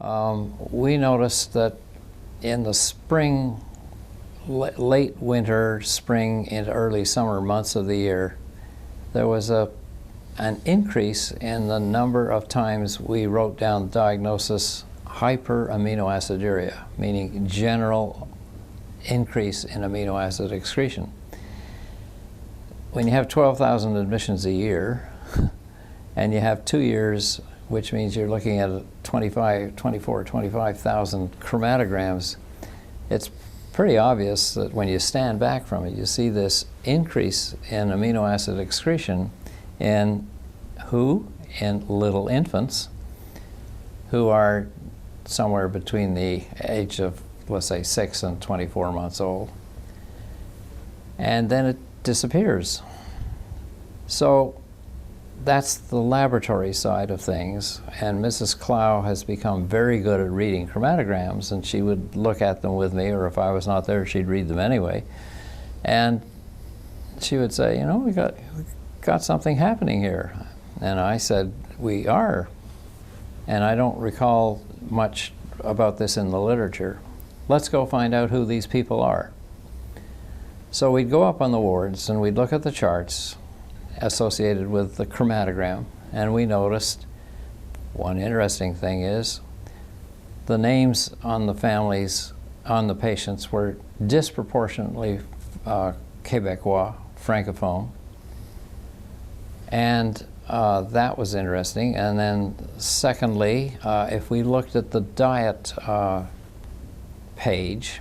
We noticed that in the spring, late winter, spring, and early summer months of the year, there was an increase in the number of times we wrote down diagnosis hyperaminoaciduria, meaning general increase in amino acid excretion. When you have 12,000 admissions a year, and you have 2 years, which means you're looking at 25,000 chromatograms, it's pretty obvious that when you stand back from it, you see this increase in amino acid excretion in little infants who are somewhere between the age of, let's say, 6 and 24 months old. And then it disappears. So that's the laboratory side of things, and Mrs. Clow has become very good at reading chromatograms, and she would look at them with me, or if I was not there, she'd read them anyway. And she would say, you know, we got something happening here. And I said, we are. And I don't recall much about this in the literature. Let's go find out who these people are. So we'd go up on the wards and we'd look at the charts associated with the chromatogram, and we noticed one interesting thing is the names on the families, on the patients, were disproportionately Quebecois, Francophone, and that was interesting. And then secondly, if we looked at the diet page,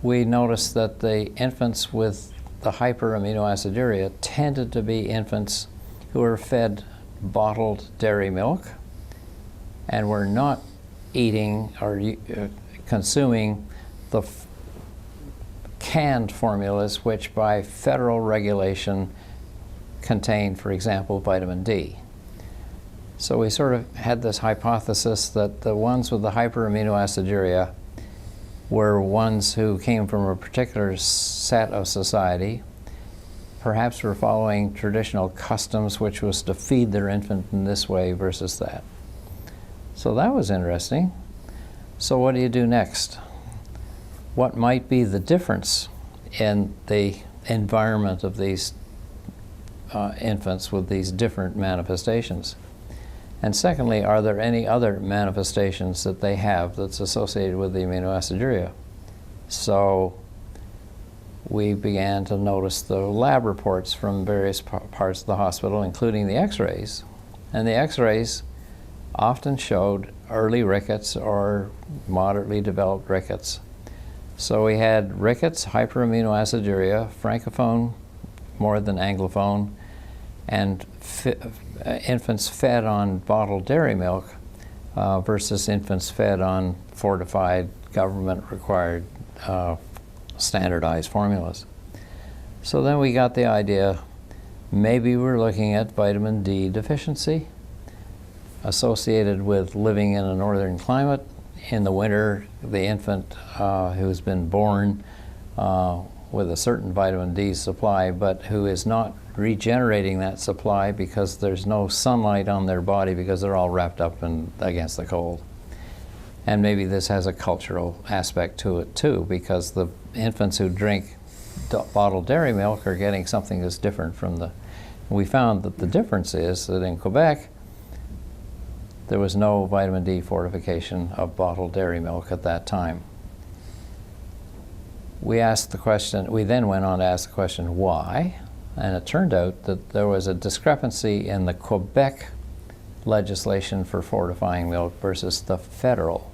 we noticed that the infants with the hyperaminoaciduria tended to be infants who were fed bottled dairy milk and were not eating or consuming the canned formulas, which by federal regulation contain, for example, vitamin D. So we sort of had this hypothesis that the ones with the hyperaminoaciduria were ones who came from a particular set of society, perhaps were following traditional customs, which was to feed their infant in this way versus that. So that was interesting. So what do you do next? What might be the difference in the environment of these infants with these different manifestations? And secondly, are there any other manifestations that they have that's associated with the aminoaciduria? So we began to notice the lab reports from various parts of the hospital, including the x-rays. And the x-rays often showed early rickets or moderately developed rickets. So we had rickets, hyperaminoaciduria, francophone more than anglophone, and infants fed on bottled dairy milk versus infants fed on fortified, government-required, standardized formulas. So then we got the idea, maybe we're looking at vitamin D deficiency associated with living in a northern climate. In the winter, the infant who's been born with a certain vitamin D supply, but who is not regenerating that supply because there's no sunlight on their body because they're all wrapped up against the cold. And maybe this has a cultural aspect to it too, because the infants who drink bottled dairy milk are getting something that's different from the... We found that the difference is that in Quebec, there was no vitamin D fortification of bottled dairy milk at that time. We asked the question, we then went on to ask the question, why? And it turned out that there was a discrepancy in the Quebec legislation for fortifying milk versus the federal.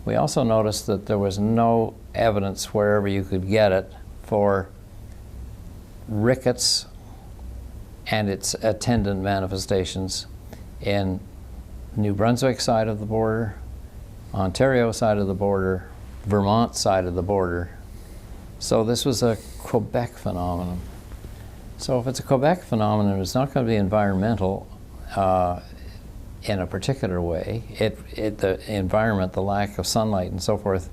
We also noticed that there was no evidence wherever you could get it for rickets and its attendant manifestations in New Brunswick side of the border, Ontario side of the border, Vermont side of the border. So this was a Quebec phenomenon. So if it's a Quebec phenomenon, it's not going to be environmental in a particular way. The environment, the lack of sunlight and so forth,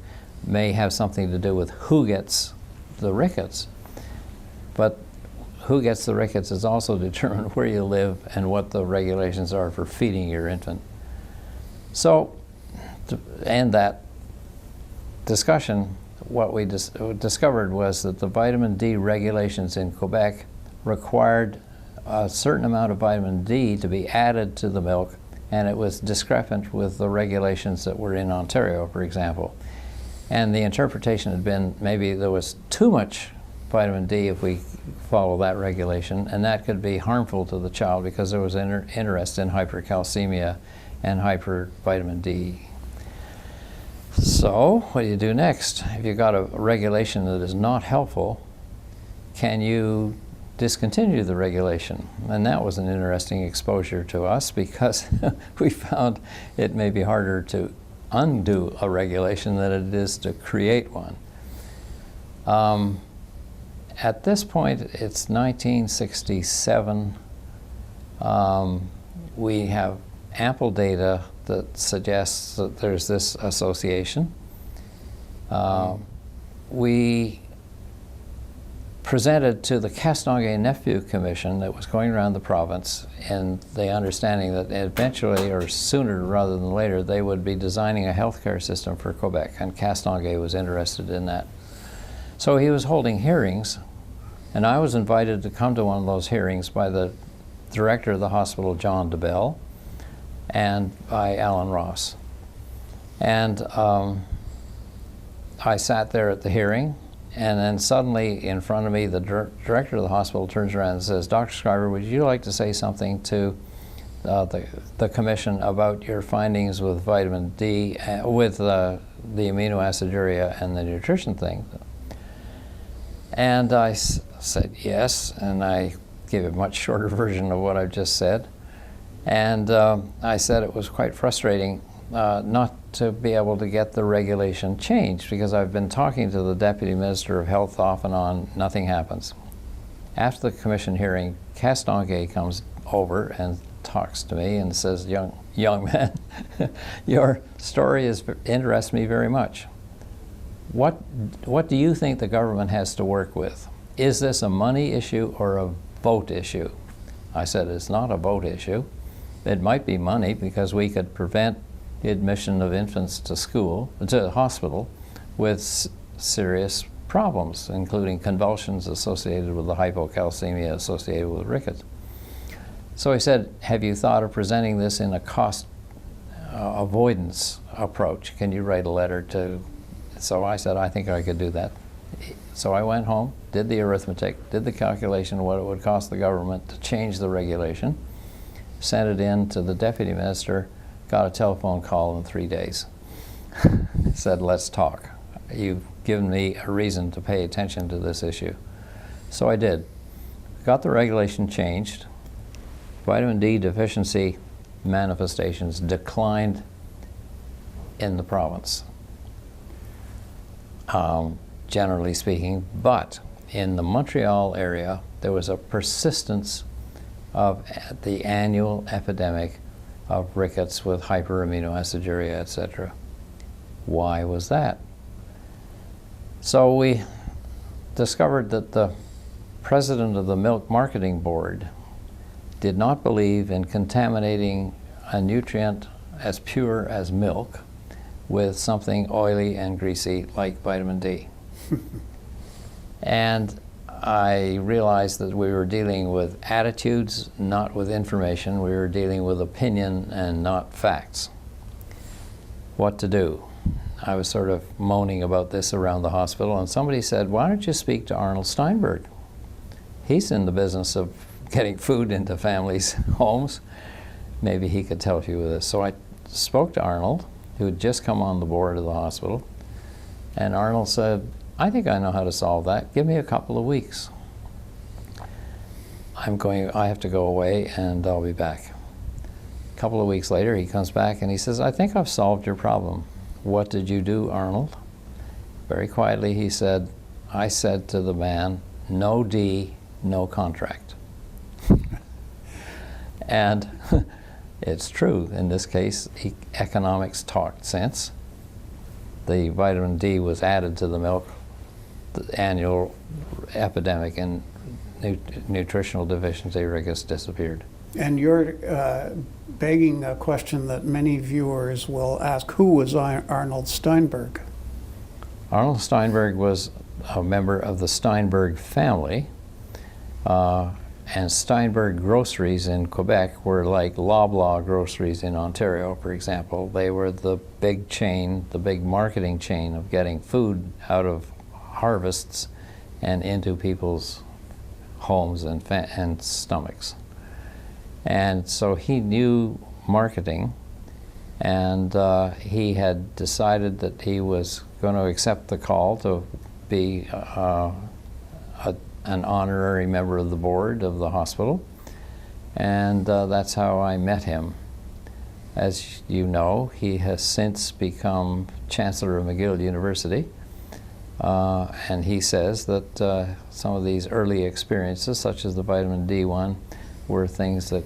may have something to do with who gets the rickets. But who gets the rickets is also determined where you live and what the regulations are for feeding your infant. So to end that discussion, what we discovered was that the vitamin D regulations in Quebec required a certain amount of vitamin D to be added to the milk, and it was discrepant with the regulations that were in Ontario, for example. And the interpretation had been maybe there was too much vitamin D if we follow that regulation, and that could be harmful to the child because there was interest in hypercalcemia and hypervitamin D. So what do you do next? If you've got a regulation that is not helpful, can you discontinue the regulation? And that was an interesting exposure to us because we found it may be harder to undo a regulation than it is to create one. At this point, it's 1967. We have ample data that suggests that there's this association. We presented to the Castonguay-Nepveux Commission that was going around the province in the understanding that eventually, or sooner rather than later, they would be designing a healthcare system for Quebec, and Castonguay was interested in that. So he was holding hearings, and I was invited to come to one of those hearings by the director of the hospital, John DeBell, and by Alan Ross. And I sat there at the hearing, and then suddenly in front of me, the director of the hospital turns around and says, "Dr. Scriver, would you like to say something to the commission about your findings with vitamin D, with the amino aciduria and the nutrition thing?" And I said yes, and I gave a much shorter version of what I've just said. And I said it was quite frustrating not to be able to get the regulation changed, because I've been talking to the Deputy Minister of Health off and on, nothing happens. After the commission hearing, Castonguay comes over and talks to me and says, young man, your story interests me very much. What do you think the government has to work with? Is this a money issue or a vote issue? I said, it's not a vote issue. It might be money, because we could prevent the admission of infants to hospital with serious problems, including convulsions associated with the hypocalcemia associated with rickets. So he said, have you thought of presenting this in a cost avoidance approach? Can you write a letter to? So I said, I think I could do that. So I went home, did the arithmetic, did the calculation of what it would cost the government to change the regulation, sent it in to the deputy minister, got a telephone call in 3 days. Said, let's talk. You've given me a reason to pay attention to this issue. So I did. Got the regulation changed. Vitamin D deficiency manifestations declined in the province, generally speaking, but in the Montreal area, there was a persistence of the annual epidemic of rickets with hyperaminoaciduria, etc. Why was that? So we discovered that the president of the Milk Marketing Board did not believe in contaminating a nutrient as pure as milk with something oily and greasy like vitamin D. And I realized that we were dealing with attitudes, not with information. We were dealing with opinion and not facts. What to do? I was sort of moaning about this around the hospital, and somebody said, why don't you speak to Arnold Steinberg? He's in the business of getting food into families' homes. Maybe he could help you with this. So I spoke to Arnold, who had just come on the board of the hospital, and Arnold said, I think I know how to solve that. Give me a couple of weeks. I have to go away and I'll be back. A couple of weeks later, he comes back and he says, I think I've solved your problem. What did you do, Arnold? Very quietly, he said, I said to the man, no D, no contract. And it's true. In this case, economics talked sense. The vitamin D was added to the milk. The annual epidemic in nutritional deficiency rickets disappeared. And you're begging a question that many viewers will ask: who was Arnold Steinberg? Arnold Steinberg was a member of the Steinberg family, and Steinberg groceries in Quebec were like Loblaw groceries in Ontario, for example. They were the big chain, the big marketing chain of getting food out of harvests and into people's homes and stomachs. And so he knew marketing, and he had decided that he was going to accept the call to be an honorary member of the board of the hospital, and that's how I met him. As you know, he has since become Chancellor of McGill University, and he says that some of these early experiences, such as the vitamin D one, were things that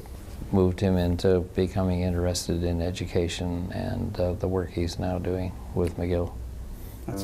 moved him into becoming interested in education and the work he's now doing with McGill. That's